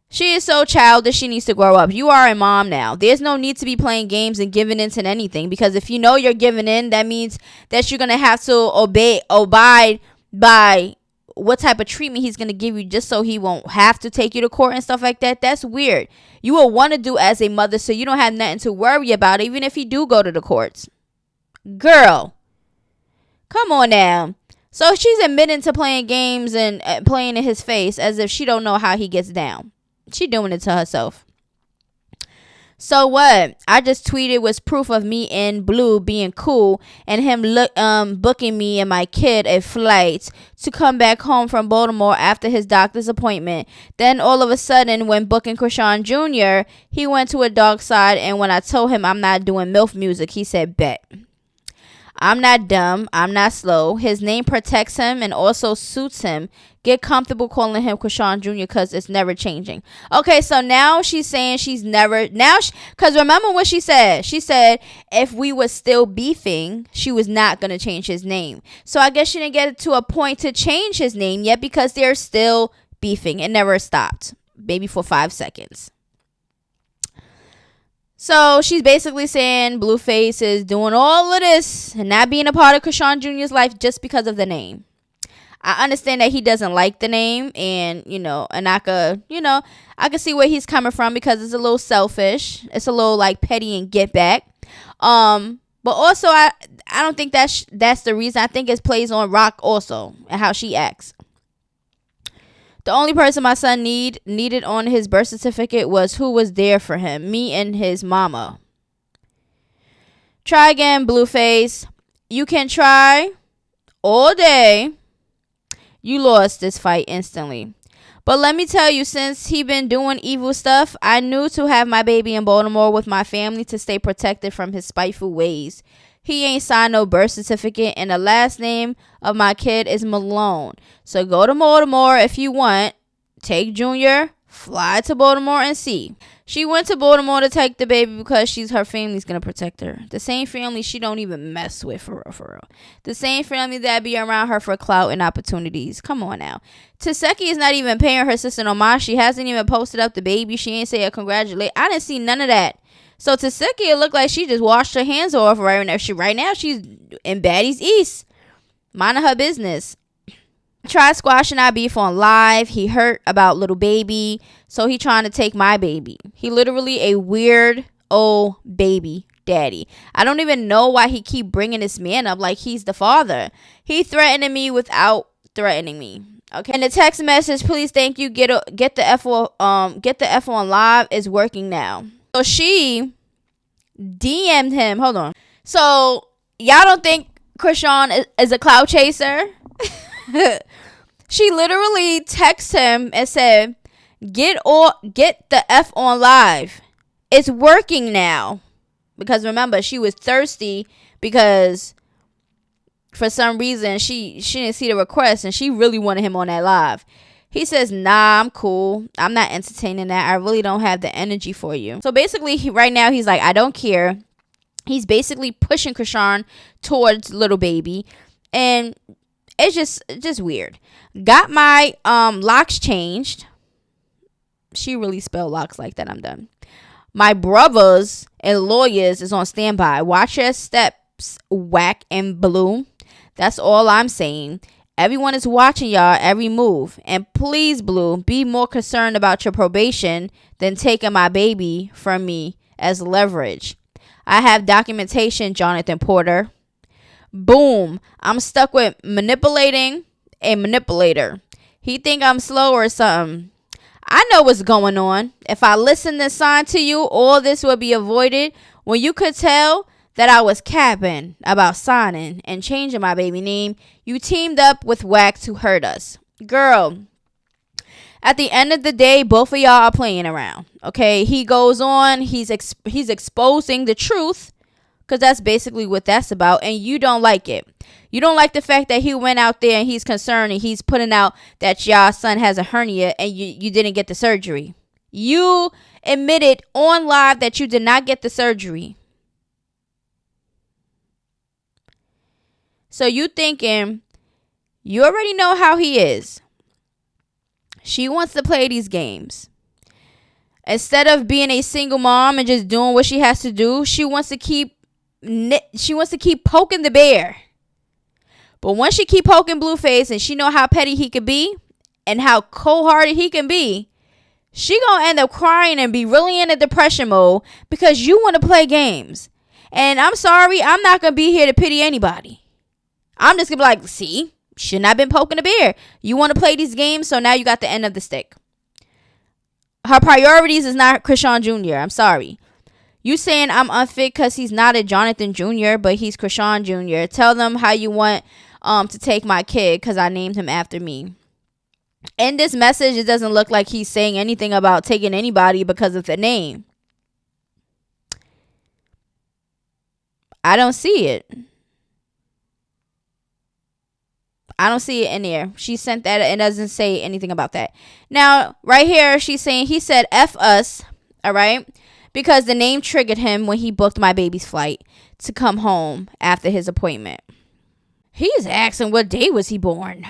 She is so childish, she needs to grow up. You are a mom now. There's no need to be playing games and giving in to anything. Because if you know you're giving in, that means that you're going to have to abide by what type of treatment he's going to give you just so he won't have to take you to court and stuff like that. That's weird. You will want to do as a mother so you don't have nothing to worry about, even if he do go to the courts. Girl, come on now. So she's admitting to playing games and playing in his face as if she don't know how he gets down. She doing it to herself. So what? I just tweeted was proof of me and Blue being cool and him booking me and my kid a flight to come back home from Baltimore after his doctor's appointment. Then all of a sudden, when booking Chrisean Jr., he went to a dark side, and when I told him I'm not doing MILF music, he said bet. I'm not dumb. I'm not slow. His name protects him and also suits him. Get comfortable calling him Chrisean Jr. because it's never changing. Okay, so now she's saying she's never... Because remember what she said. She said if we were still beefing, she was not going to change his name. So I guess she didn't get to a point to change his name yet because they're still beefing. It never stopped. Maybe for 5 seconds. So she's basically saying Blueface is doing all of this and not being a part of Chrisean Jr.'s life just because of the name. I understand that he doesn't like the name, and and I could see where he's coming from because it's a little selfish. It's a little like petty and get back. But also I don't think that's the reason. I think it plays on Rock also and how she acts. The only person my son needed on his birth certificate was who was there for him, me and his mama. Try again, Blueface. You can try all day. You lost this fight instantly. But let me tell you, since he been doing evil stuff, I knew to have my baby in Baltimore with my family to stay protected from his spiteful ways. He ain't signed no birth certificate, and the last name of my kid is Malone. So go to Baltimore if you want. Take Junior, fly to Baltimore and see. She went to Baltimore to take the baby because her family's going to protect her. The same family she don't even mess with, for real. The same family that be around her for clout and opportunities. Come on now. Taseki is not even paying her sister no mind. She hasn't even posted up the baby. She ain't say a congratulate. I didn't see none of that. So Taseki, it looked like she just washed her hands off right now. Right now she's in Baddies East, minding her business. Tried squashing our beef on live. He hurt about little baby, so he trying to take my baby. He literally a weird old baby daddy. I don't even know why he keep bringing this man up like he's the father. He threatening me without threatening me. Okay. And the text message, please, thank you, get the F on live is working now. So she DM'd him. Hold on. So y'all don't think Chrisean is a clout chaser? She literally texted him and said, get the F on live. It's working now. Because remember, she was thirsty because for some reason she didn't see the request and she really wanted him on that live. He says, nah, I'm cool. I'm not entertaining that. I really don't have the energy for you. So basically, right now, he's like, I don't care. He's basically pushing Chrisean towards little baby. And it's just weird. Got my locks changed. She really spelled locks like that. I'm done. My brothers and lawyers is on standby. Watch your steps, Whack and Blue. That's all I'm saying. Everyone is watching y'all every move. And please, Blue, be more concerned about your probation than taking my baby from me as leverage. I have documentation, Jonathan Porter. Boom. I'm stuck with manipulating a manipulator. He think I'm slow or something. I know what's going on. If I listened and signed to you, all this would be avoided. When you could tell that I was capping about signing and changing my baby name, you teamed up with Wack to hurt us. Girl, at the end of the day, both of y'all are playing around. Okay, he goes on, he's exposing the truth, because that's basically what that's about, and you don't like it. You don't like the fact that he went out there and he's concerned and he's putting out that y'all's son has a hernia and you didn't get the surgery. You admitted on live that you did not get the surgery. So you thinking, you already know how he is. She wants to play these games. Instead of being a single mom and just doing what she has to do, she wants to keep poking the bear. But once she keep poking Blueface and she know how petty he could be and how cold-hearted he can be, she gonna end up crying and be really in a depression mode because you want to play games. And I'm sorry, I'm not gonna be here to pity anybody. I'm just gonna be like, see, shouldn't have been poking the bear. You want to play these games, so now you got the end of the stick. Her priorities is not Chrisean Jr. I'm sorry. You saying I'm unfit because he's not a Jonathan Jr., but he's Chrisean Jr. Tell them how you want to take my kid because I named him after me. In this message, it doesn't look like he's saying anything about taking anybody because of the name. I don't see it. I don't see it in there. She sent that and doesn't say anything about that. Now, right here, she's saying he said F us, all right? Because the name triggered him when he booked my baby's flight to come home after his appointment. He's asking what day was he born.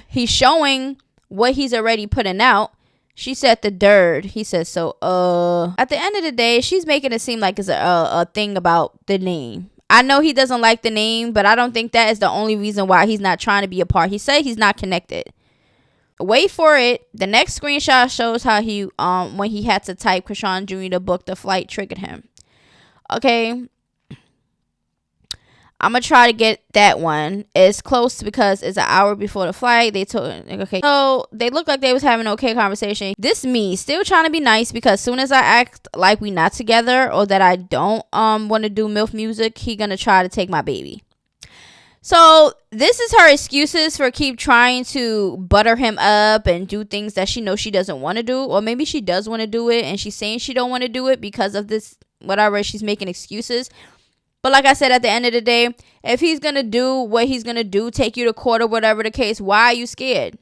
He's showing what he's already putting out. She said the 3rd. He says, so, at the end of the day, she's making it seem like it's a thing about the name. I know he doesn't like the name, but I don't think that is the only reason why he's not trying to be a part. He said he's not connected. Wait for it. The next screenshot shows how he when he had to type Chrisean Jr. to book the flight triggered him. Okay. I'm going to try to get that one. It's close because it's an hour before the flight. They told, okay. So they look like they was having an okay conversation. This me still trying to be nice because as soon as I act like we not together or that I don't want to do MILF music, he going to try to take my baby. So this is her excuses for keep trying to butter him up and do things that she knows she doesn't want to do. Or maybe she does want to do it and she's saying she don't want to do it because of this, whatever, she's making excuses. But like I said, at the end of the day, if he's going to do what he's going to do, take you to court or whatever the case, why are you scared?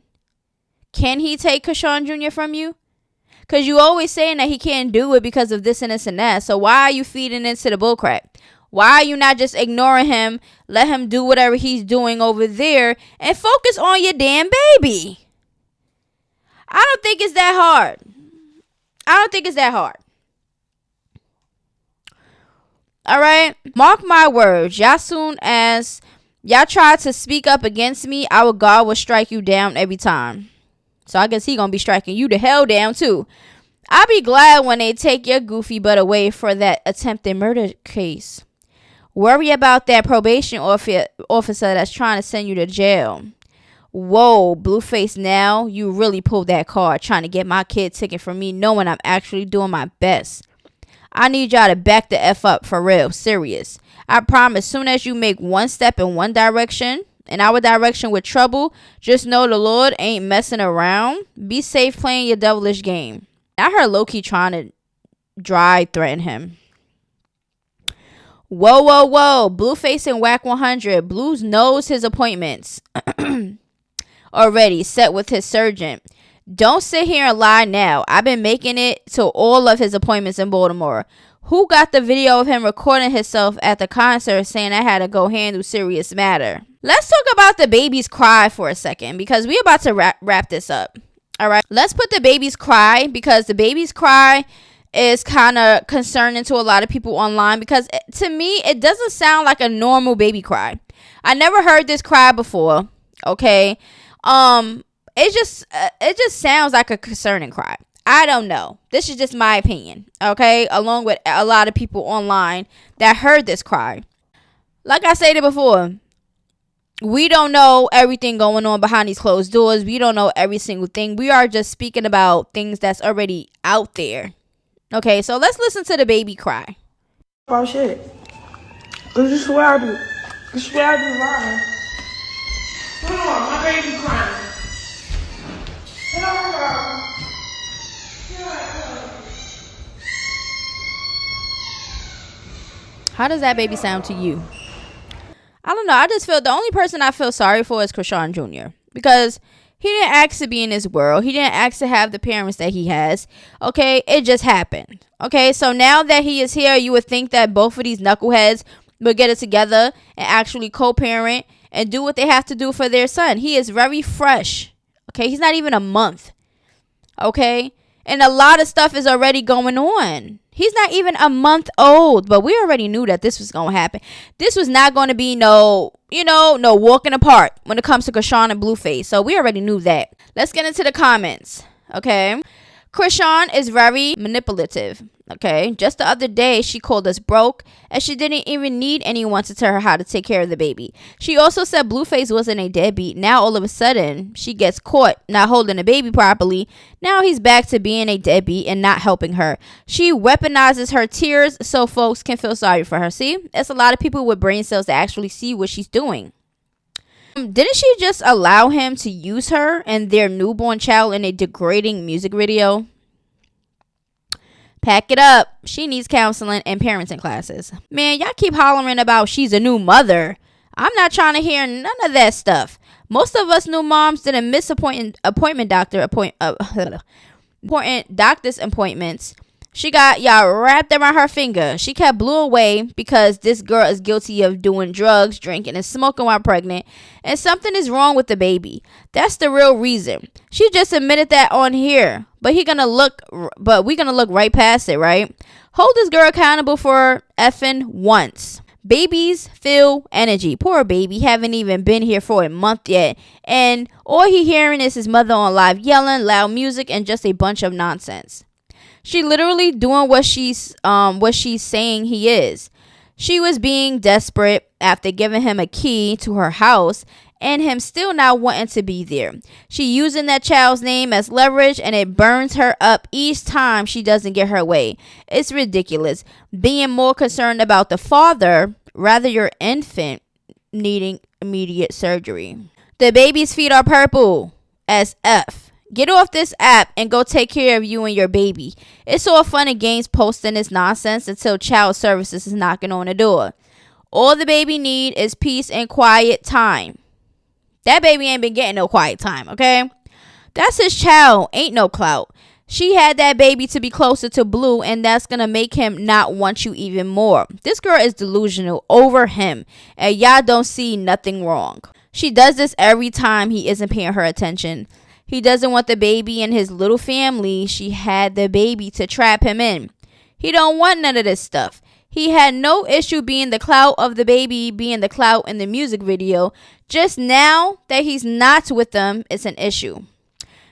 Can he take Chrisean Jr. from you? Because you always saying that he can't do it because of this and this and that. So why are you feeding into the bullcrap? Why are you not just ignoring him, let him do whatever he's doing over there, and focus on your damn baby? I don't think it's that hard. I don't think it's that hard. All right, mark my words. Y'all soon as y'all try to speak up against me, our God will strike you down every time. So I guess he gonna be striking you the hell down too. I'll be glad when they take your goofy butt away for that attempted murder case. Worry about that probation officer that's trying to send you to jail. Whoa, Blueface, now you really pulled that card trying to get my kid taken from me knowing I'm actually doing my best. I need y'all to back the F up for real, serious. I promise, soon as you make one step in one direction, in our direction with trouble, just know the Lord ain't messing around. Be safe playing your devilish game. I heard Loki trying to dry threaten him. Whoa, whoa, whoa. Blueface and Wack 100. Blues knows his appointments already set with his surgeon. Don't sit here and lie now. I've been making it to all of his appointments in Baltimore. Who got the video of him recording himself at the concert saying I had to go handle serious matter? Let's talk about the baby's cry for a second because we're about to wrap this up. All right. Let's put the baby's cry because the baby's cry is kind of concerning to a lot of people online because to me, it doesn't sound like a normal baby cry. I never heard this cry before. Okay. It just sounds like a concerning cry. I don't know. This is just my opinion. Okay. Along with a lot of people online that heard this cry. Like I stated before, we don't know everything going on behind these closed doors. We don't know every single thing. We are just speaking about things that's already out there. Okay, so let's listen to the baby cry. About shit. Cause you swear I do. You swear I do lying. Hold on, my baby crying. Hold on. How does that baby sound to you? I don't know. I just feel the only person I feel sorry for is Chrisean Jr. Because he didn't ask to be in this world. He didn't ask to have the parents that he has. Okay, it just happened. Okay, so now that he is here, you would think that both of these knuckleheads would get it together and actually co-parent and do what they have to do for their son. He is very fresh. Okay, he's not even a month. Okay, and a lot of stuff is already going on. He's not even a month old, but we already knew that this was going to happen. This was not going to be no walking apart when it comes to Chrisean and Blueface. So we already knew that. Let's get into the comments. Okay. Chrisean is very manipulative. Okay. Just the other day, she called us broke and she didn't even need anyone to tell her how to take care of the baby. She also said Blueface wasn't a deadbeat. Now, all of a sudden, she gets caught not holding the baby properly. Now he's back to being a deadbeat and not helping her. She weaponizes her tears so folks can feel sorry for her. See, there's a lot of people with brain cells that actually see what she's doing. Didn't she just allow him to use her and their newborn child in a degrading music video? Pack it up. She needs counseling and parenting classes. Man, y'all keep hollering about she's a new mother. I'm not trying to hear none of that stuff. Most of us new moms didn't miss important doctor's appointments. She got y'all wrapped around her finger. She kept Blue away because this girl is guilty of doing drugs, drinking, and smoking while pregnant, and something is wrong with the baby. That's the real reason. She just admitted that on here, but we're gonna look right past it, right? Hold this girl accountable for effing once. Babies feel energy. Poor baby, haven't even been here for a month yet, and all he hearing is his mother on live yelling, loud music, and just a bunch of nonsense. She literally doing what she's saying he is. She was being desperate after giving him a key to her house and him still not wanting to be there. She using that child's name as leverage and it burns her up each time she doesn't get her way. It's ridiculous. Being more concerned about the father rather your infant needing immediate surgery. The baby's feet are purple as F. Get off this app and go take care of you and your baby. It's all fun and games posting this nonsense until child services is knocking on the door. All the baby need is peace and quiet time. That baby ain't been getting no quiet time, okay? That's his child. Ain't no clout. She had that baby to be closer to Blue, and that's going to make him not want you even more. This girl is delusional over him, and y'all don't see nothing wrong. She does this every time he isn't paying her attention. He doesn't want the baby and his little family she had the baby to trap him in. He don't want none of this stuff. He had no issue being the clout of the baby, being the clout in the music video. Just now that he's not with them, it's an issue.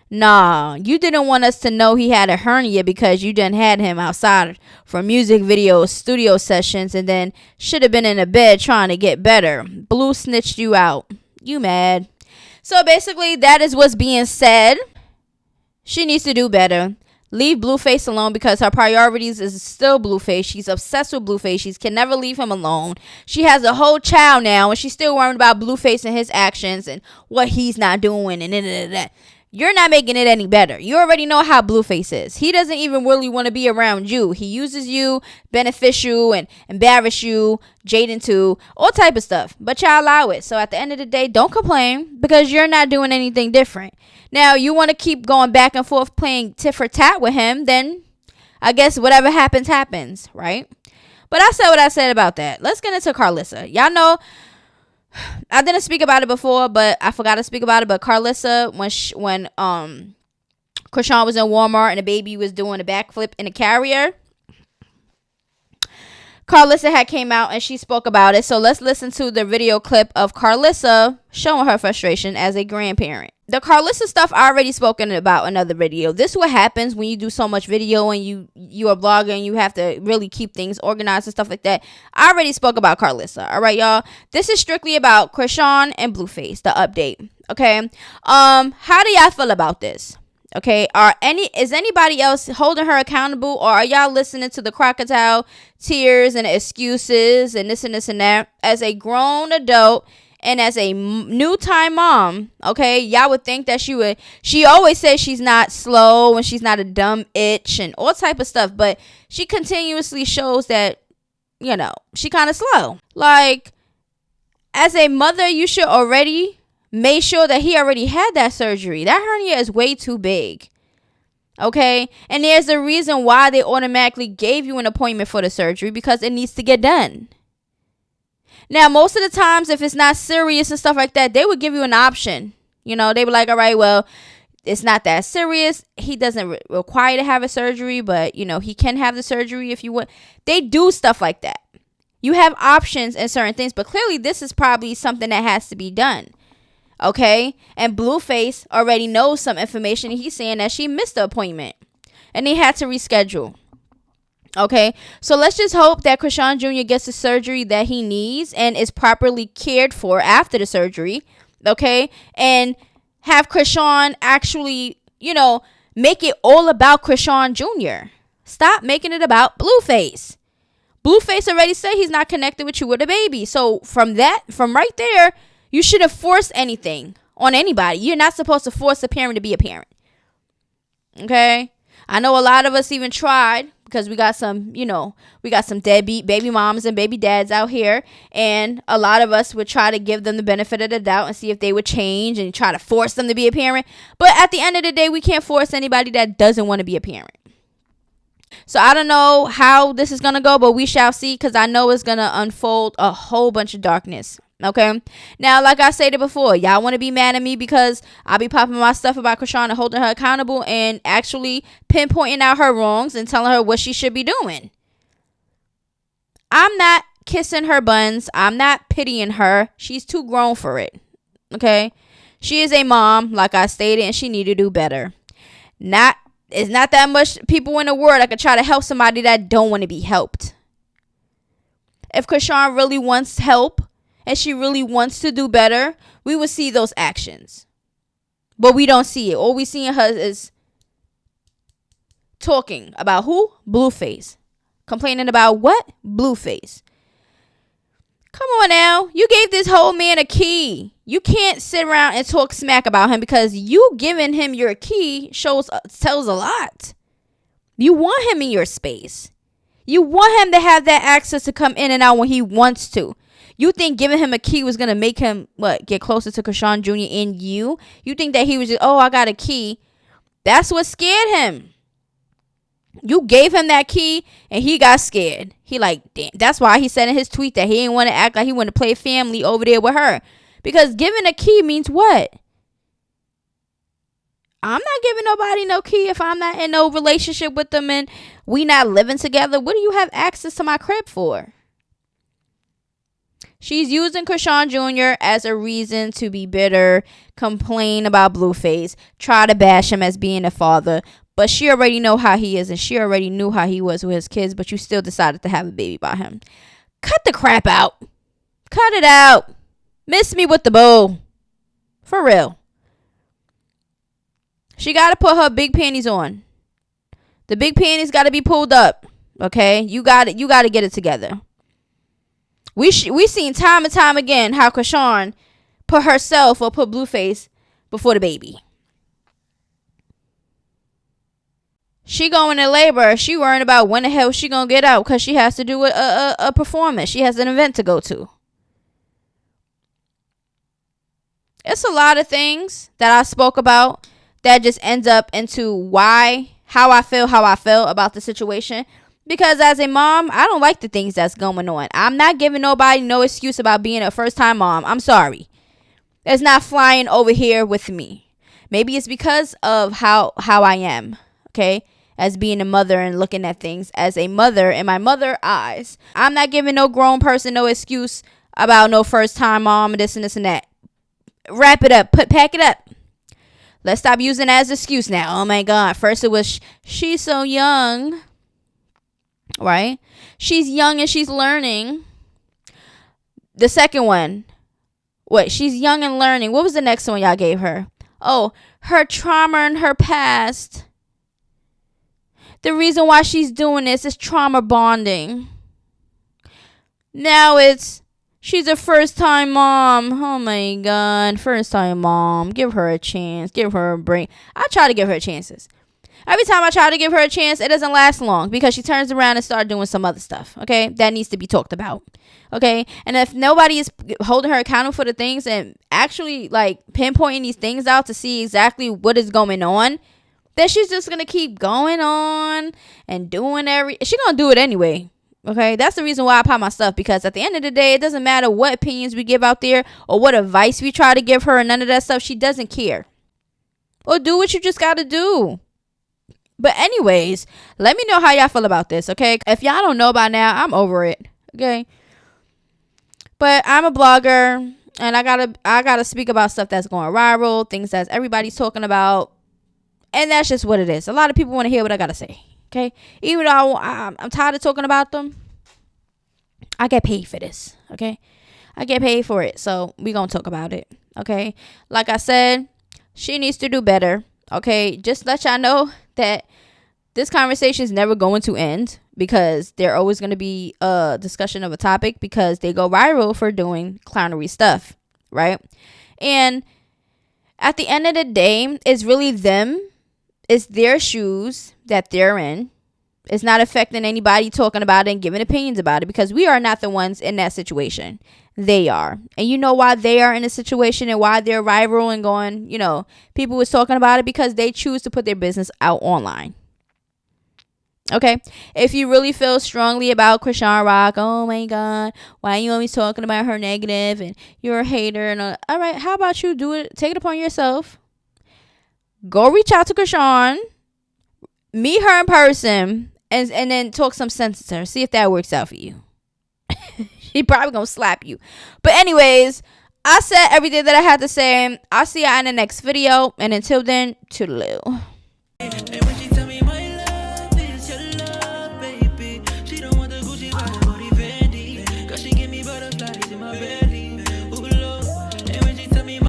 Nah, you didn't want us to know he had a hernia because you done had him outside for music videos, studio sessions, and then should have been in a bed trying to get better. Blue snitched you out. You mad. So basically, that is what's being said. She needs to do better. Leave Blueface alone because her priorities is still Blueface. She's obsessed with Blueface. She can never leave him alone. She has a whole child now, and she's still worried about Blueface and his actions and what he's not doing and that. You're not making it any better. You already know how Blueface is. He doesn't even really want to be around you. He uses you, benefits you, and embarrass you, Jaden too, all type of stuff. But y'all allow it. So at the end of the day, don't complain because you're not doing anything different. Now, you want to keep going back and forth playing tit for tat with him, then I guess whatever happens, happens, right? But I said what I said about that. Let's get into Carlissa. Y'all know I didn't speak about it before, but I forgot to speak about it. But Carlissa, when Chrisean was in Walmart and the baby was doing a backflip in a carrier, Carlissa had came out and she spoke about it. So let's listen to the video clip of Carlissa showing her frustration as a grandparent. The Carlissa stuff I already spoken about in another video. This is what happens when you do so much video and you are blogging and you have to really keep things organized and stuff like that. I already spoke about Carlissa. All right, y'all. This is strictly about Chrisean and Blueface, the update. Okay. How do y'all feel about this? Okay, is anybody else holding her accountable, or are y'all listening to the crocodile tears and excuses and this and this and that? As a grown adult and as a new time mom, okay, y'all would think that she always says she's not slow and she's not a dumb itch and all type of stuff, but she continuously shows that, she kind of slow. Like, as a mother, you should already made sure that he already had that surgery. That hernia is way too big. Okay? And there's a reason why they automatically gave you an appointment for the surgery, because it needs to get done. Now, most of the times, if it's not serious and stuff like that, they would give you an option. They were like, all right, well, it's not that serious. He doesn't require to have a surgery, but, he can have the surgery if you want. They do stuff like that. You have options and certain things, but clearly this is probably something that has to be done. Okay, and Blueface already knows some information. He's saying that she missed the appointment and they had to reschedule. Okay, so let's just hope that Chrisean Jr gets the surgery that he needs and is properly cared for after the surgery. Okay, and have Chrisean actually, make it all about Chrisean Jr. Stop making it about Blueface. Blueface already said he's not connected with you with a baby. So from right there, you shouldn't force anything on anybody. You're not supposed to force a parent to be a parent. Okay? I know a lot of us even tried, because we got some deadbeat baby moms and baby dads out here. And a lot of us would try to give them the benefit of the doubt and see if they would change and try to force them to be a parent. But at the end of the day, we can't force anybody that doesn't want to be a parent. So I don't know how this is going to go, but we shall see, because I know it's going to unfold a whole bunch of darkness. Okay, now, like I said before, y'all want to be mad at me because I be popping my stuff about Chrisean and holding her accountable and actually pinpointing out her wrongs and telling her what she should be doing. I'm not kissing her buns. I'm not pitying her. She's too grown for it. Okay, she is a mom, like I stated, and she need to do better. It's not that much people in the world that could try to help somebody that don't want to be helped. If Chrisean really wants help and she really wants to do better, we will see those actions. But we don't see it. All we see in her is talking about who? Blueface. Complaining about what? Blueface. Come on now. You gave this whole man a key. You can't sit around and talk smack about him, because you giving him your key tells a lot. You want him in your space. You want him to have that access to come in and out when he wants to. You think giving him a key was going to make him, get closer to Chrisean Jr. and you? You think that he was just, I got a key. That's what scared him. You gave him that key and he got scared. He damn. That's why he said in his tweet that he didn't want to act like he wanted to play family over there with her. Because giving a key means what? I'm not giving nobody no key if I'm not in no relationship with them and we not living together. What do you have access to my crib for? She's using Chrisean Jr. as a reason to be bitter, complain about Blueface, try to bash him as being a father. But she already know how he is, and she already knew how he was with his kids, but you still decided to have a baby by him. Cut the crap out. Cut it out. Miss me with the boo. For real. She got to put her big panties on. The big panties got to be pulled up. Okay? You got to get it together. We seen time and time again how Chrisean put herself or put Blueface before the baby. She going to labor. She worrying about when the hell she gonna get out, because she has to do a performance. She has an event to go to. It's a lot of things that I spoke about that just ends up into how I feel about the situation. Because as a mom, I don't like the things that's going on. I'm not giving nobody no excuse about being a first-time mom. I'm sorry. It's not flying over here with me. Maybe it's because of how I am. Okay? as being a mother and looking at things as a mother in my mother eyes. I'm not giving no grown person no excuse about no first time mom and this and this and that. Wrap it up. Pack it up. Let's stop using it as an excuse now. Oh my God. First it was she's so young. Right? She's young and she's learning. The second one. What? She's young and learning. What was the next one y'all gave her? Oh, her trauma in her past. The reason why she's doing this is trauma bonding. Now it's she's a first time mom. Oh my God. First time mom. Give her a chance. Give her a break. I try to give her chances. Every time I try to give her a chance, it doesn't last long because she turns around and starts doing some other stuff. Okay. That needs to be talked about. Okay. And if nobody is holding her accountable for the things and actually like pinpointing these things out to see exactly what is going on, then she's just going to keep going on and doing she's going to do it anyway. Okay. That's the reason why I pop my stuff, because at the end of the day, it doesn't matter what opinions we give out there or what advice we try to give her and none of that stuff. She doesn't care. Or do what you just got to do. But anyways, let me know how y'all feel about this, okay? If y'all don't know by now, I'm over it, okay? But I'm a blogger, and I gotta speak about stuff that's going viral, things that everybody's talking about, and that's just what it is. A lot of people want to hear what I gotta say, okay? Even though I'm tired of talking about them, I get paid for this, okay? I get paid for it, so we gonna talk about it, okay? Like I said, she needs to do better, okay? Just let y'all know that this conversation is never going to end, because they're always going to be a discussion of a topic because they go viral for doing clownery stuff, right? And at the end of the day, it's really them. It's their shoes that they're in. It's not affecting anybody talking about it and giving opinions about it, because we are not the ones in that situation. They are. And you know why they are in a situation and why they're viral and going, people was talking about it, because they choose to put their business out online. Okay, if you really feel strongly about Chriseanrock, oh my God, why are you always talking about her negative and you're a hater and all right, how about you do it, take it upon yourself, go reach out to Chrisean, meet her in person, and then talk some sense to her, see if that works out for you. She probably gonna slap you. But anyways, I said everything that I had to say. I'll see y'all in the next video, and until then, toodaloo.